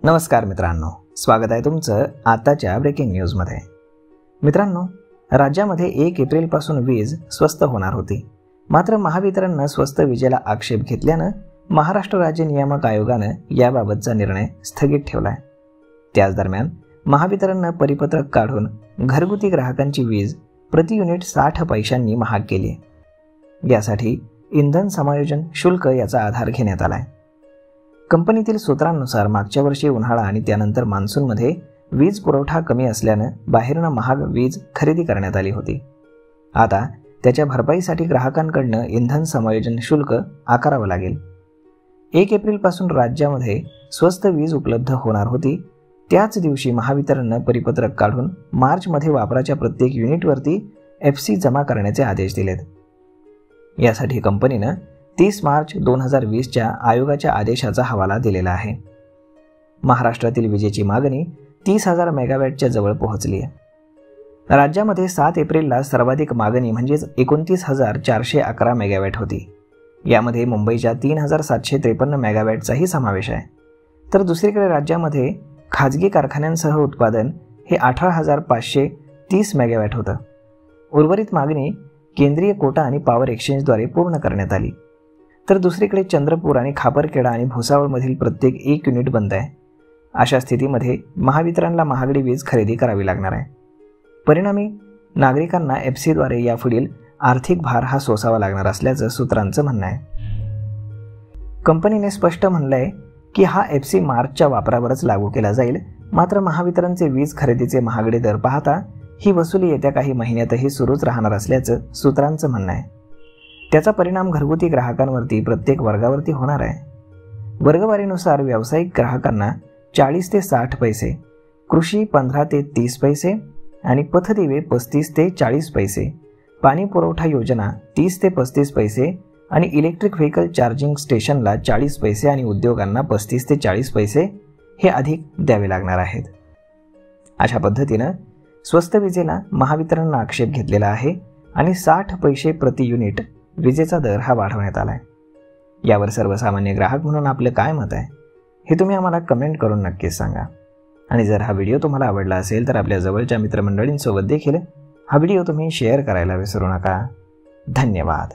नमस्कार मित्रांनो, स्वागत आहे तुमचं आताच्या ब्रेकिंग न्यूजमध्ये। मित्रांनो, राज्यामध्ये 1 एप्रिलपासून वीज स्वस्त होणार होती। मात्र महावितरणने स्वस्त विजेला आक्षेप घेतल्याने महाराष्ट्र राज्य नियामक आयोगाने याबाबतचा निर्णय स्थगित ठेवलाय। त्याच दरम्यान महावितरणने परिपत्रक काढून घरगुती ग्राहकांची वीज प्रति युनिट 60 पैशांनी महाग केली। यासाठी इंधन समायोजन शुल्क याचा आधार घेण्यात आलाय। कंपनीतील सूत्रांनुसार मागच्या वर्षी उन्हाळा आणि त्यानंतर मान्सूनमध्ये वीज पुरवठा कमी असल्याने बाहेरनं महाग वीज खरेदी करण्यात आली होती। आता त्याच्या भरपाईसाठी ग्राहकांकडून इंधन समायोजन शुल्क आकारावं लागेल। 1 एप्रिलपासून राज्यामध्ये स्वस्त वीज उपलब्ध होणार होती। त्याच दिवशी महावितरणने परिपत्रक काढून मार्चमध्ये वापराच्या प्रत्येक युनिटवरती FC जमा करण्याचे आदेश दिलेत। यासाठी कंपनीने 30 मार्च 2020 च्या आयोगाच्या आदेशाचा हवाला दिलेला आहे। महाराष्ट्रातील विजेची मागणी 30,000 मेगावॅटच्या जवळ पोहोचली आहे। राज्यामध्ये 7 एप्रिलला सर्वाधिक मागणी म्हणजे 29,411 मेगावॅट होती। यामध्ये मुंबईच्या 3,753 मेगावॅटचाही समावेश आहे। तर दुसरीकडे राज्यामध्ये खाजगी कारखान्यांसह उत्पादन हे 18,530 मेगावॅट होतं। उर्वरित मागणी केंद्रीय कोटा आणि पॉवर एक्सचेंजद्वारे पूर्ण करण्यात आली। तर दुसरीकडे चंद्रपूर आणि खापरखेडा आणि भुसावळमधील प्रत्येक 1 युनिट बंद आहे। अशा स्थितीमध्ये महावितरणला महागडी वीज खरेदी करावी लागणार आहे। परिणामी नागरिकांना FCद्वारे यापुढील आर्थिक भार हा सोसावा लागणार असल्याचं सूत्रांचं म्हणणं आहे। कंपनीने स्पष्ट म्हणलंय की हा FC मार्चच्या वापरावरच लागू केला जाईल। मात्र महावितरणचे वीज खरेदीचे महागडे दर पाहता ही वसुली येत्या काही महिन्यातही सुरूच राहणार असल्याचं सूत्रांचं म्हणणं आहे। त्याचा परिणाम घरगुती ग्राहकांवरती प्रत्येक वर्गावरती होणार आहे। वर्गवारीनुसार व्यावसायिक ग्राहकांना 40 ते 60 पैसे, कृषी 15 ते 30 पैसे आणि पथदिवे 35 ते 40 पैसे, पाणी पुरवठा योजना 30 ते 35 पैसे आणि इलेक्ट्रिक व्हेकल चार्जिंग स्टेशनला 40 पैसे आणि उद्योगांना 35 ते 40 पैसे हे अधिक द्यावे लागणार आहेत। अशा पद्धतीनं स्वस्त विजेला महावितरणने आक्षेप घेतलेला आहे आणि 60 पैसे प्रति युनिट विजेचा दर हा वाढवण्यात आलाय। यावर सर्वसामान्य ग्राहक म्हणून आपलं काय मत आहे हे तुम्ही आम्हाला कमेंट करून नक्कीच सांगा। आणि जर हा व्हिडिओ तुम्हाला आवडला असेल तर आपल्या जवळच्या मित्रमंडळींसोबत देखील हा व्हिडिओ तुम्ही शेअर करायला विसरू नका। धन्यवाद।